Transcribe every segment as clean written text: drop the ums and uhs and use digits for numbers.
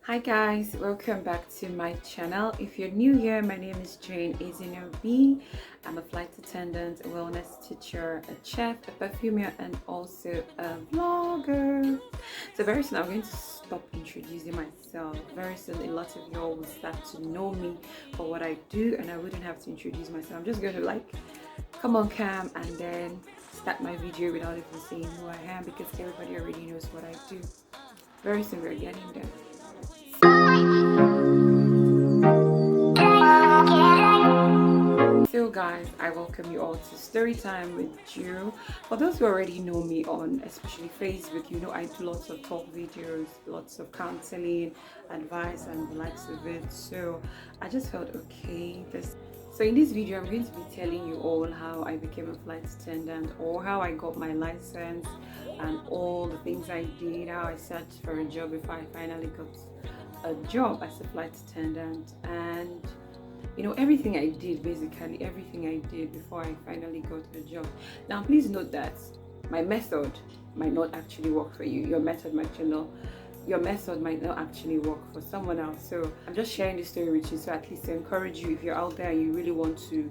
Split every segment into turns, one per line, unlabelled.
Hi guys, welcome back to my channel. If you're new here, my name is Jane Ezinobi. I'm a flight attendant, a wellness teacher, a chef, a perfumer, and also a vlogger. So very soon I'm going to stop introducing myself. Very soon a lot of y'all will start to know me for what I do, and I wouldn't have to introduce myself. I'm just going to come on cam and then start my video without even saying who I am, because everybody already knows what I do. Very soon we're getting there. So guys, I welcome you all to Storytime with Jill. For those who already know me on especially Facebook, you know I do lots of talk videos, lots of counseling, advice and the likes of it. So I just felt okay. So in this video, I'm going to be telling you all how I became a flight attendant, or how I got my license and all the things I did, how I searched for a job before I finally got a job as a flight attendant, and you know, everything I did, basically everything I did before I finally got a job. Now please note that my method might not actually work for you. Your method might not actually work for someone else. So I'm just sharing this story with you, so at least to encourage you, if you're out there and you really want to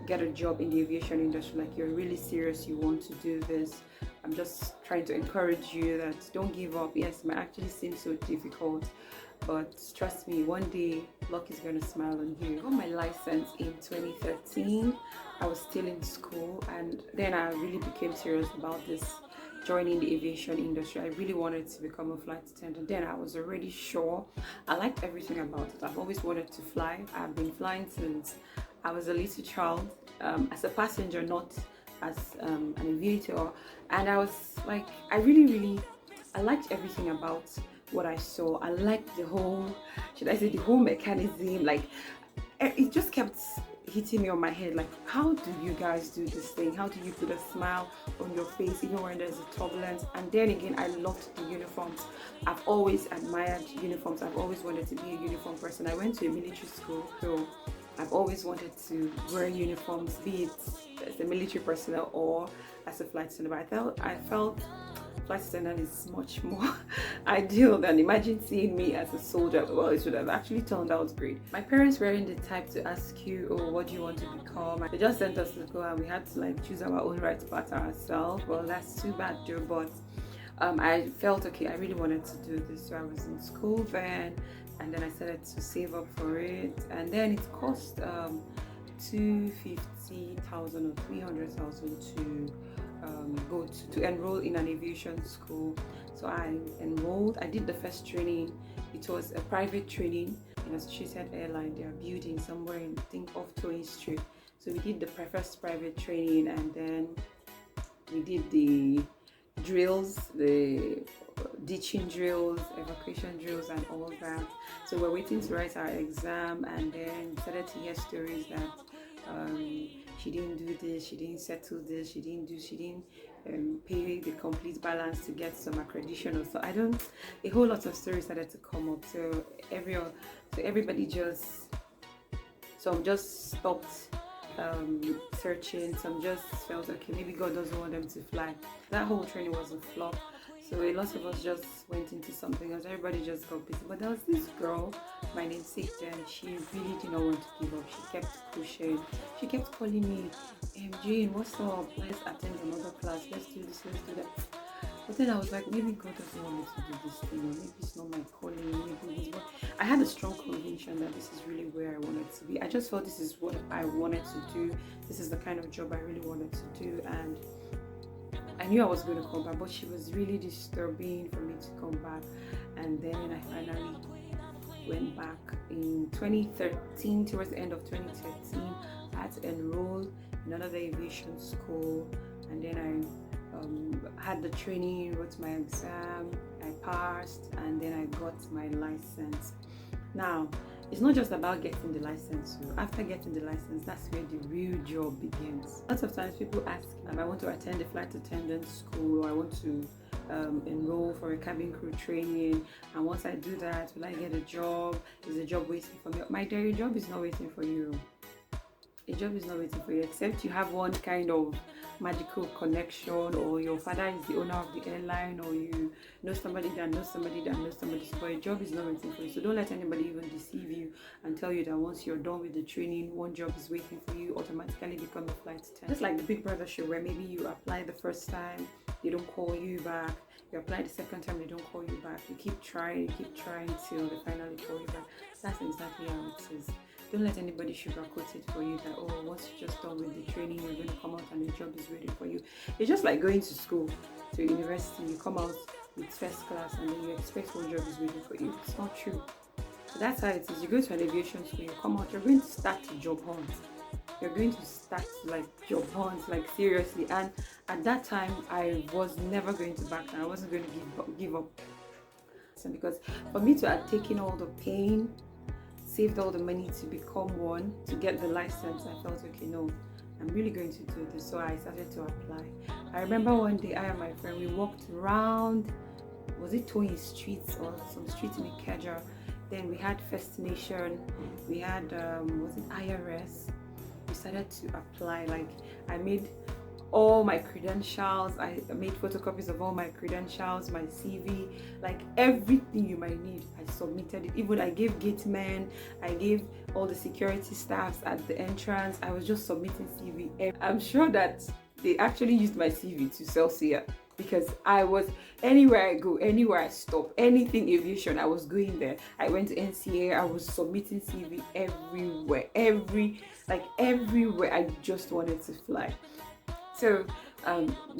get a job in the aviation industry, like you're really serious, you want to do this. I'm just trying to encourage you that don't give up. Yes, it might actually seem so difficult, but trust me, one day luck is going to smile on you. I got my license in 2013. I was still in school, and then I really became serious about this, joining the aviation industry. I really wanted to become a flight attendant. Then I was already sure. I liked everything about it. I've always wanted to fly. I've been flying since I was a little child, as a passenger, not as an aviator. And I was like, I liked everything about what I saw. I liked the whole, should I say, the whole mechanism. Like, it just kept hitting me on my head, like, how do you guys do this thing? How do you put a smile on your face even when there's a turbulence? And then again, I loved the uniforms. I've always admired uniforms. I've always wanted to be a uniform person. I went to a military school, so I've always wanted to wear uniforms, be it as a military personnel or as a flight attendant. But I felt flight attendant is much more ideal than, imagine seeing me as a soldier. Well, it should have actually turned out great. My parents weren't the type to ask you, oh, what do you want to become? They just sent us to school, and we had to choose our own right path ourselves. Well, that's too bad though, but I felt okay, I really wanted to do this. So I was in school then, and then I started to save up for it, and then it cost 250,000 or 300,000 to go to enroll in an aviation school. So I enrolled. I did the first training. It was a private training in Associated Airline. They are building somewhere in, I think, off Towing Street. So we did the first private training, and then we did the drills, the ditching drills, evacuation drills, and all that. So we're waiting to write our exam, and then started to hear stories that she didn't do this, she didn't settle this, she didn't pay the complete balance to get some accreditation, or so. A whole lot of stories started to come up. So everybody just, some just stopped searching. Some just felt okay, maybe God doesn't want them to fly. That whole training was a flop. So a lot of us just went into something else. Everybody just got busy. But there was this girl, my namesake then, she really did not want to give up. She kept pushing. She kept calling me, Jane, what's up? Let's attend another class. Let's do this, let's do that. But then I was like, maybe God doesn't want me to do this thing, or maybe it's not my calling, maybe it's not. I had a strong conviction that this is really where I wanted to be. I just felt this is what I wanted to do. This is the kind of job I really wanted to do, and I knew I was going to come back, but she was really disturbing for me to come back. And then I finally went back in 2013. Towards the end of 2013, I had to enroll in another aviation school, and then I had the training, wrote my exam, I passed, and then I got my license. Now, it's not just about getting the license. So after getting the license, that's where the real job begins. Lots of times people ask, I want to attend a flight attendant school, or I want to enroll for a cabin crew training, and once I do that, will I get a job? Is a job waiting for me? My dear, job is not waiting for you. a job is not waiting for you, except you have one kind of magical connection, or your father is the owner of the airline, or you know somebody that knows somebody that knows somebody. But a job is not waiting for you. So don't let anybody even deceive you and tell you that once you're done with the training, one job is waiting for you, automatically become a flight attendant. Just like the Big Brother show, where maybe you apply the first time, they don't call you back. You apply the second time, they don't call you back. You keep trying till they finally call you back. That's exactly how it is. Don't let anybody sugarcoat it for you that, oh, once you're just done with the training, you're going to come out and the job is ready for you. It's just like going to school, to university. You come out with first class and then you expect one job is waiting for you. It's not true. So that's how it is. You go to an aviation school, you come out, you're going to start to job hunt. You're going to start like job hunt, like seriously. And at that time, I was never going to back down. I wasn't going to give up. So because for me to have taken all the pain, saved all the money to become one, to get the license, I felt, okay, no, I'm really going to do this. So I started to apply. I remember one day I and my friend, we walked around, was it Tony Street or some street in Ikeja? Then we had First Nation, we had was it IRS? We started to apply. Like, I made all my credentials, I made photocopies of all my credentials, my CV, like everything you might need. I submitted it. Even I gave gate men, I gave all the security staffs at the entrance. I was just submitting CV. I'm sure that they actually used my CV to sell Sia, because I was, anywhere I go, anywhere I stop, anything aviation, I was going there. I went to NCA, I was submitting CV everywhere, everywhere. I just wanted to fly. So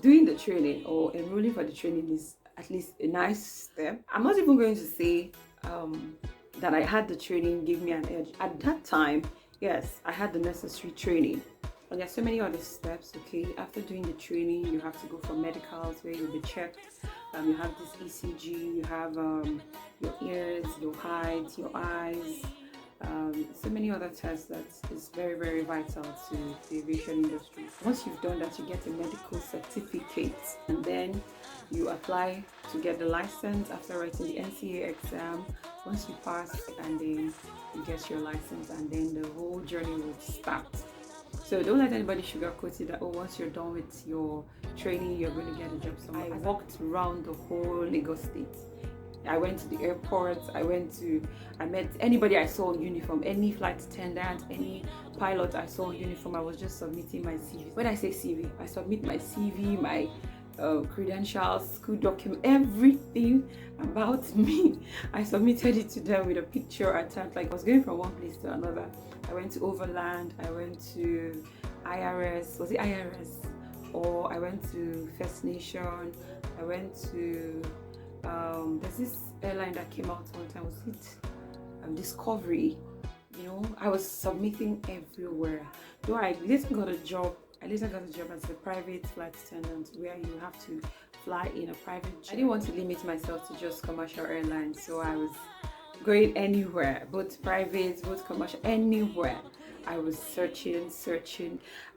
doing the training or enrolling for the training is at least a nice step. I'm not even going to say that I had the training gave me an edge. At that time, yes, I had the necessary training. But there are so many other steps, okay? After doing the training, you have to go for medicals where you'll be checked. You have this ECG, you have your ears, your height, your eyes, so many other tests that is very, very vital to the aviation industry. Once you've done that, you get a medical certificate, and then you apply to get the license after writing the NCA exam. Once you pass, and then you get your license, and then the whole journey will start. So don't let anybody sugarcoat it that, oh, once you're done with your training, you're going to get a job somewhere. I walked around the whole Lagos state. I went to the airport, I met anybody I saw in uniform, any flight attendant, any pilot I saw in uniform. I was just submitting my CV. When I say CV, I submit my CV, my credentials, school document, everything about me. I submitted it to them with a picture attached. Like, I was going from one place to another. I went to Overland, I went to IRS, was it IRS? Or I went to First Nation, I went to there's this airline that came out one time, was it Discovery? You know, I was submitting everywhere. Though I later got a job as a private flight attendant, where you have to fly in a private jet. I didn't want to limit myself to just commercial airlines, so I was going anywhere, both private, both commercial, anywhere. I was searching.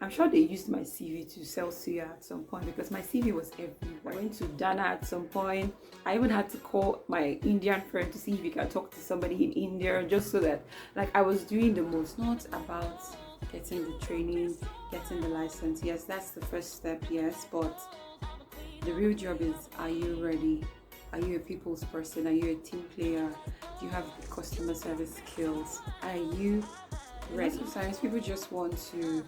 I'm sure they used my CV to sell suya at some point, because my CV was everywhere. I went to Dana at some point. I even had to call my Indian friend to see if he can talk to somebody in India, just so that, like, I was doing the most. Not about getting the training, getting the license. Yes, that's the first step, yes, but the real job is, are you ready? Are you a people's person? Are you a team player? Do you have customer service skills? Are you ready? Sometimes people just want to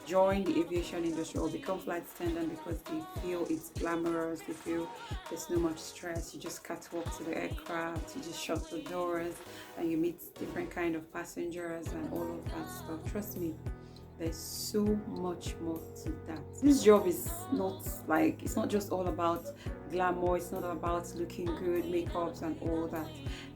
join the aviation industry or become flight attendant because they feel it's glamorous, they feel there's no much stress. You just catwalk to the aircraft, you just shut the doors, and you meet different kind of passengers and all of that stuff. Trust me, there's so much more to that. This job is not like, it's not just all about glamour, it's not about looking good, makeups and all that.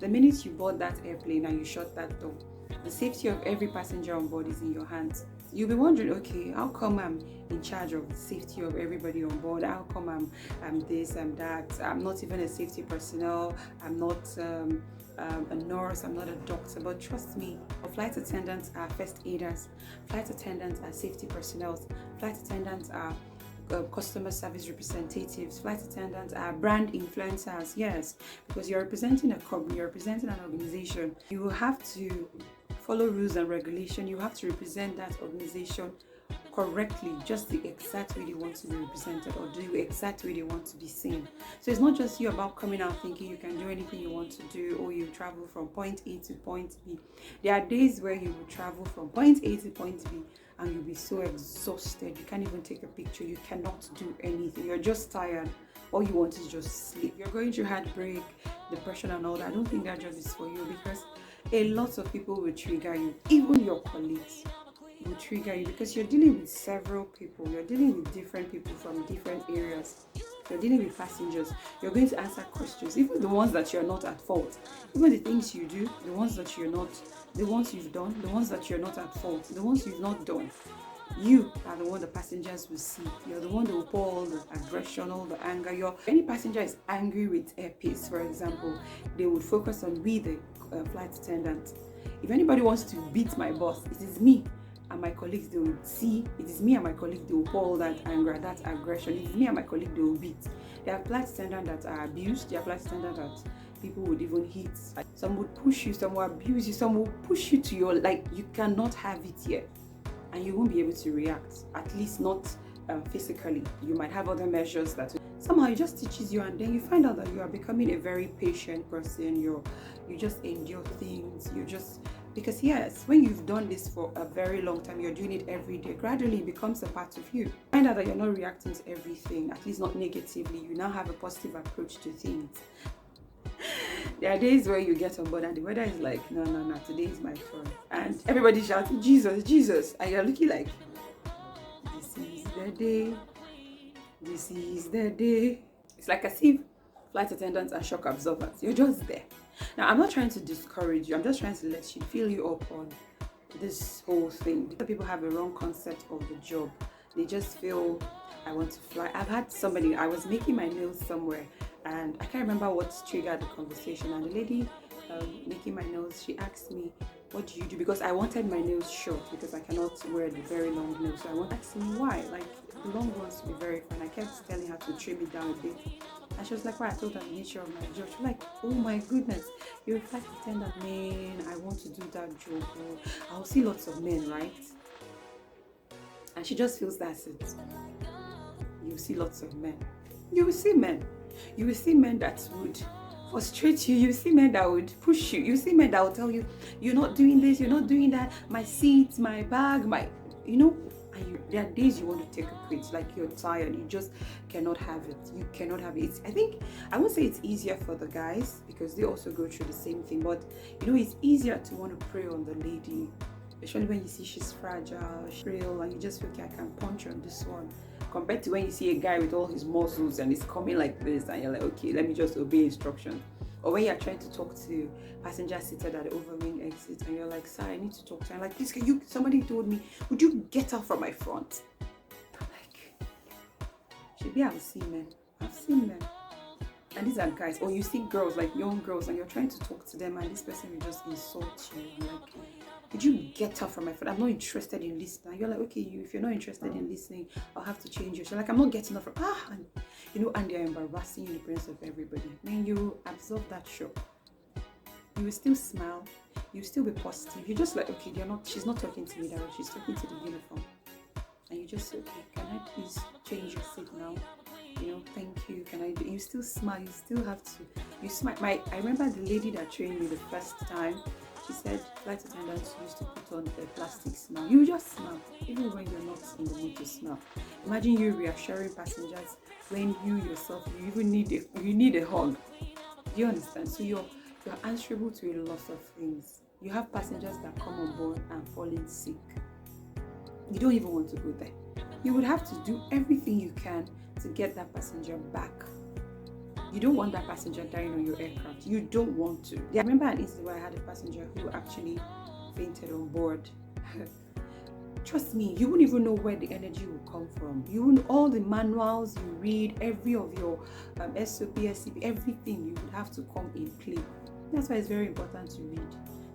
The minute you board that airplane and you shut that door, the safety of every passenger on board is in your hands. You'll be wondering, okay, how come I'm in charge of the safety of everybody on board? How come I'm this, I'm that? I'm not even a safety personnel. I'm not a nurse. I'm not a doctor. But trust me, flight attendants are first aiders. Flight attendants are safety personnel. Flight attendants are customer service representatives. Flight attendants are brand influencers. Yes, because you're representing a company, you're representing an organization. You will have to follow rules and regulation. You have to represent that organization correctly, just the exact way they want to be represented, or the exact way they want to be seen. So it's not just you about coming out thinking you can do anything you want to do, or you travel from point A to point B. There are days where you will travel from point A to point B and you'll be so exhausted you can't even take a picture, you cannot do anything, you're just tired, all you want is just sleep. You're going through heartbreak, depression and all that. I don't think that job is for you, because a lot of people will trigger you, even your colleagues will trigger you, because you're dealing with several people, you're dealing with different people from different areas, you're dealing with passengers, you're going to answer questions, even the ones that you're not at fault, even the things you do, the ones that you're not, the ones you've done, the ones that you're not at fault, the ones you've not done. You are the one the passengers will see. You're the one that will pour all the aggression, all the anger. Any passenger is angry with airpace, for example, they would focus on we, the flight attendant. If anybody wants to beat my boss, it is me and my colleagues. They will see it is me and my colleagues. They will pour all that anger, that aggression. It is me and my colleague they will beat. There are flight attendants that are abused. There are flight attendants that people would even hit. Some would push you, some will abuse you, some will push you to your, like, you cannot have it yet. And you won't be able to react, at least not physically. You might have other measures that somehow it just teaches you, and then you find out that you are becoming a very patient person. You just endure things. You just, because yes, when you've done this for a very long time, you're doing it every day, gradually it becomes a part of you. Find out that you're not reacting to everything, at least not negatively. You now have a positive approach to things. There are days where you get on board and the weather is like, no, today is my turn. And everybody shouting, Jesus, Jesus. And you're looking like, this is the day. This is the day. It's like as if flight attendants are shock absorbers. You're just there. Now, I'm not trying to discourage you. I'm just trying to let you fill you up on this whole thing. People have a wrong concept of the job. They just feel, I want to fly. I've had somebody, I was making my nails somewhere, and I can't remember what triggered the conversation, and the lady making my nails, she asked me, what do you do? Because I wanted my nails short, because I cannot wear the very long nails. So I want to ask me why, like the long ones to be very fun. I kept telling her to trim it down a bit, and she was like, why? I told her the nature of my job. She was like, oh my goodness, you're a flight attendant, man, I want to do that job. I'll see lots of men, right? And she just feels that's it. You see lots of men. You will see men. You will see men that would frustrate you. You see men that would push you. You see men that will tell you, you're not doing this, you're not doing that. My seat, my bag, my, and there are days you want to take a quit, like you're tired. You just cannot have it. You cannot have it. I won't say it's easier for the guys, because they also go through the same thing. But, it's easier to want to prey on the lady, especially when you see she's fragile, she's frail, and you just feel, okay, I can punch on this one. Compared to when you see a guy with all his muscles and he's coming like this, and you're like, okay, let me just obey instructions. Or when you're trying to talk to passengers seated at the overwing exit, and you're like, sir, I need to talk to you. I'm like, please, somebody told me, would you get out from my front? I'm like, maybe I've seen men. And these are guys. Or you see girls, like young girls, and you're trying to talk to them, and this person will just insult you. I'm like, would you get out from my phone? I'm not interested in listening. You're like, okay, if you're not interested in listening, I'll have to change you. She's like, I'm not getting up from, and they're embarrassing you in the presence of everybody. Then you absorb that shock. You will still smile. You'll still be positive. You're just like, okay, she's not talking to me that way. She's talking to the uniform. And you just say, okay, can I please change your seat now? Thank you. You still smile. You still have to. You smile. I remember the lady that trained me the first time. She said flight attendants used to put on a plastic smile. You just smile, even when you're not in the mood to smile. Imagine you reassuring passengers when you yourself, you even need a hug. Do you understand? So you're answerable to a lot of things. You have passengers that come on board and fall in sick. You don't even want to go there. You would have to do everything you can to get that passenger back. You don't want that passenger dying on your aircraft. You don't want to. I remember an incident where I had a passenger who actually fainted on board. Trust me, you wouldn't even know where the energy will come from. All the manuals you read, every of your SOP, SCP, everything you would have to come in play. That's why it's very important to read.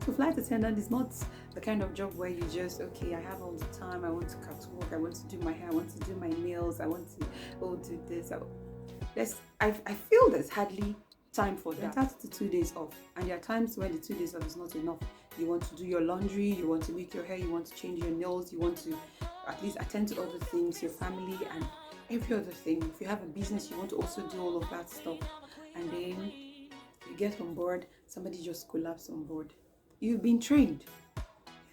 So flight attendant is not the kind of job where you just, okay, I have all the time, I want to catwalk, I want to do my hair, I want to do my nails, I want to do this. I feel there's hardly time for that. That's the 2 days off. And there are times when the 2 days off is not enough. You want to do your laundry, you want to make your hair, you want to change your nails, you want to at least attend to other things, your family and every other thing. If you have a business, you want to also do all of that stuff. And then you get on board, somebody just collapsed on board. You've been trained.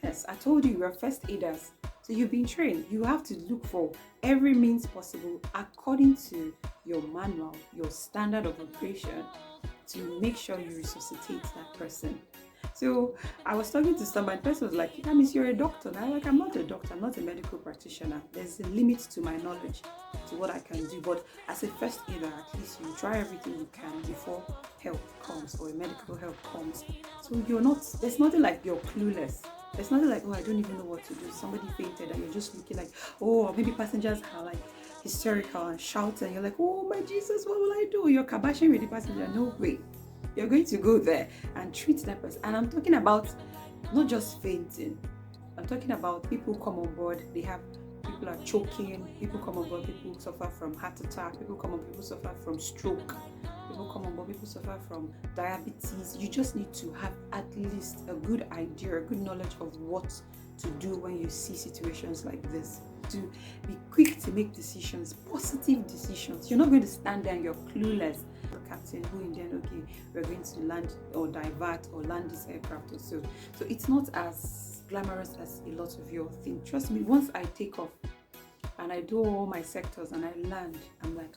Yes, I told you, we're first aiders. So you've been trained. You have to look for every means possible according to your manual, your standard of operation, to make sure you resuscitate that person. So I was talking to somebody, the person was like, that means you're a doctor. And I'm like, I'm not a doctor, I'm not a medical practitioner. There's a limit to my knowledge, to what I can do. But as a first aider, at least you try everything you can before help comes or a medical help comes. So there's nothing like you're clueless. It's not like, oh, I don't even know what to do. Somebody fainted and you're just looking like, oh, or maybe passengers are like hysterical and shouting. You're like, oh my Jesus, what will I do? You're kabashing with the passenger. No way. You're going to go there and treat that person. And I'm talking about not just fainting. I'm talking about people come on board. People are choking. People come on board. People suffer from heart attack. People come on board. People suffer from stroke. People come on board, people suffer from diabetes. You just need to have at least a good idea, a good knowledge of what to do when you see situations like this. To be quick to make decisions, positive decisions. You're not going to stand there and you're clueless. The captain who in then, okay, we're going to land or divert or land this aircraft or so. So it's not as glamorous as a lot of you think. Trust me, once I take off and I do all my sectors and I land, I'm like,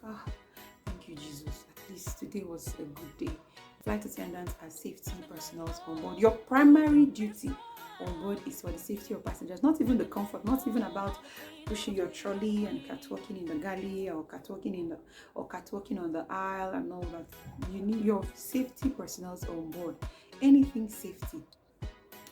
thank you, Jesus. At least today was a good day. Flight attendants are safety personnel on board. Your primary duty on board is for the safety of passengers, not even the comfort, not even about pushing your trolley and catwalking in the galley or catwalking on the aisle and all that. You need your safety personnel on board. Anything safety,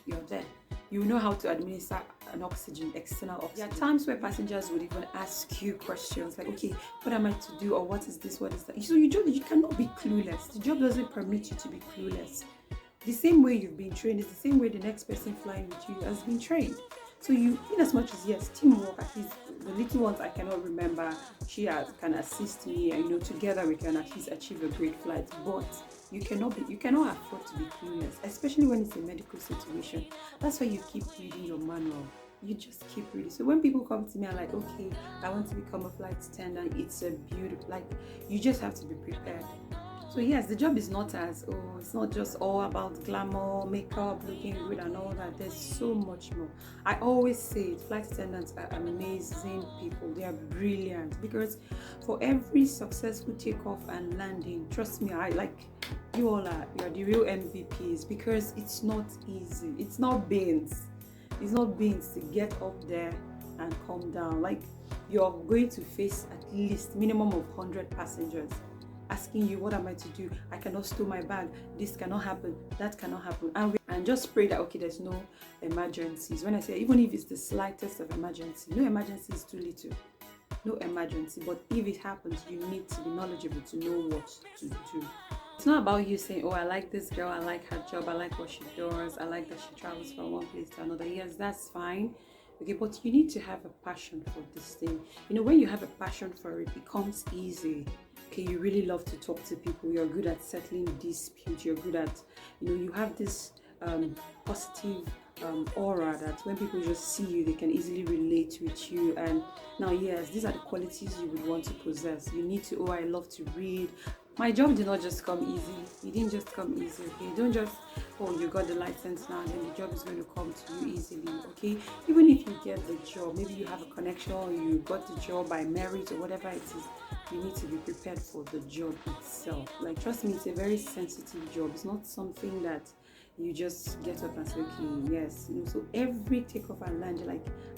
you're there. You know how to administer an oxygen, external oxygen. There are times where passengers would even ask you questions like, okay, what am I to do, or what is this, what is that? So you cannot be clueless. The job doesn't permit you to be clueless. The same way you've been trained is the same way the next person flying with you has been trained. So you, in as much as yes, teamwork, at least the little ones I cannot remember, can assist me, and together we can at least achieve a great flight. But you cannot afford to be clueless, especially when it's a medical situation. That's why you keep reading your manual. You just keep reading. So when people come to me and like, okay, I want to become a flight attendant, it's a beautiful, you just have to be prepared. So yes, the job is not it's not just all about glamour, makeup, looking good and all that. There's so much more. I always say it, flight attendants are amazing people. They are brilliant, because for every successful takeoff and landing, trust me, you're the real MVPs, because it's not easy. It's not beans. It's not beans to get up there and come down. You're going to face at least minimum of 100 passengers asking you, what am I to do? I cannot store my bag. This cannot happen. That cannot happen. And just pray that, okay, there's no emergencies. When I say, even if it's the slightest of emergency, no emergency is too little. No emergency. But if it happens, you need to be knowledgeable to know what to do. It's not about you saying, oh, I like this girl, I like her job, I like what she does, I like that she travels from one place to another. Yes, that's fine. Okay, but you need to have a passion for this thing. When you have a passion for it, it becomes easy. Okay, you really love to talk to people, you're good at settling disputes, you're good at, you have this positive aura that when people just see you, they can easily relate with you. And now, yes, these are the qualities you would want to possess. You need to, I love to read. My job did not just come easy. It didn't just come easy, okay? Don't just, you got the license now, then the job is going to come to you easily, okay? Even if you get the job, maybe you have a connection, or you got the job by merit or whatever it is, you need to be prepared for the job itself. Trust me, it's a very sensitive job. It's not something that you just get up and say, okay, yes. So every takeoff and land,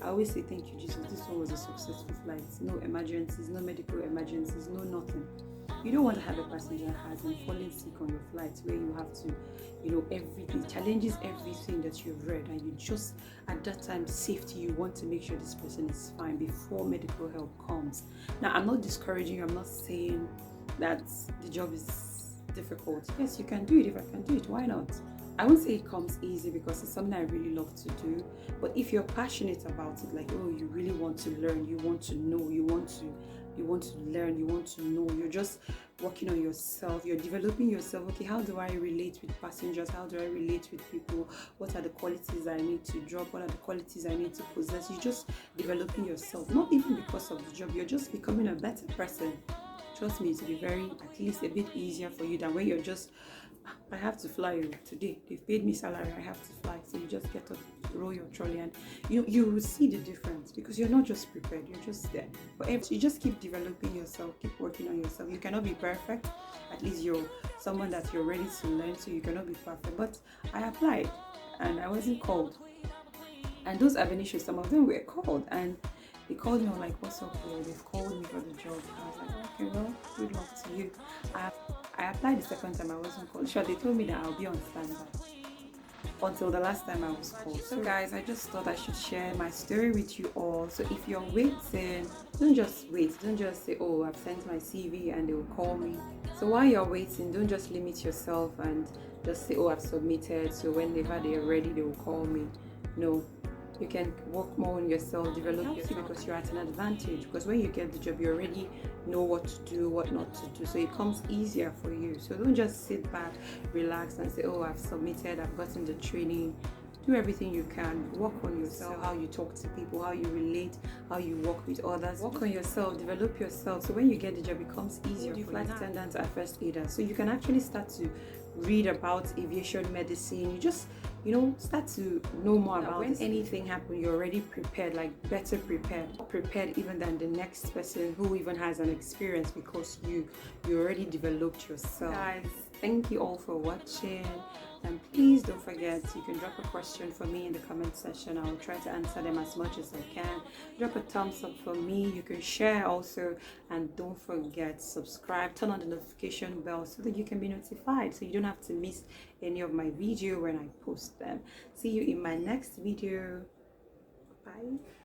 I always say, thank you, Jesus. This one was a successful flight. No emergencies, no medical emergencies, no nothing. You don't want to have a passenger that has been falling sick on your flight, where you have to, everything challenges everything that you've read, and you just, at that time, safety, you want to make sure this person is fine before medical help comes. Now, I'm not discouraging you. I'm not saying that the job is difficult. Yes, you can do it. If I can do it, why not? I won't say it comes easy, because it's something I really love to do. But if you're passionate about it, you really want to learn, you want to know, you want to you want to learn, you want to know, you're just working on yourself, you're developing yourself. Okay, how do I relate with passengers? How do I relate with people? What are the qualities I need to drop? What are the qualities I need to possess? You're just developing yourself, not even because of the job, you're just becoming a better person. Trust me, to be very, at least a bit easier for you than when you're just, I have to fly today. They've paid me salary. I have to fly. So you just get up, roll your trolley, and you will see the difference because you're not just prepared. You're just there. But if you just keep developing yourself, keep working on yourself. You cannot be perfect. At least you're someone that you're ready to learn. So you cannot be perfect. But I applied, and I wasn't called. And those Ab initio, some of them were called, and they called me. Like, what's up, bro? They've called me for the job. I was like, okay, well, good luck to you. I applied the second time, I wasn't called. Sure, they told me that I'll be on standby until the last time I was called. So guys, I just thought I should share my story with you all. So if you're waiting, don't just wait. Don't just say, oh, I've sent my CV and they will call me. So while you're waiting, don't just limit yourself and just say, oh, I've submitted, so whenever they're ready, they will call me. No, you can work more on yourself, develop yourself, because you're at an advantage. Because when you get the job, you already know what to do, what not to do, so it comes easier for you. So don't just sit back, relax, and say, oh, I've submitted, I've gotten the training. Do everything you can. Work on yourself, how you talk to people, how you relate, how you work with others. Work on yourself, develop yourself, so when you get the job, it becomes easier. Flight attendants are first aiders, so you can actually start to read about aviation medicine. You just start to know more about when anything happens, you're already prepared, like better prepared even than the next person who even has an experience, because you already developed yourself. Guys, thank you all for watching, and please don't forget, you can drop a question for me in the comment section. I'll try to answer them as much as I can. Drop a thumbs up for me. You can share also, and don't forget, subscribe, turn on the notification bell so that you can be notified, so you don't have to miss any of my video when I post them. See you in my next video. Bye.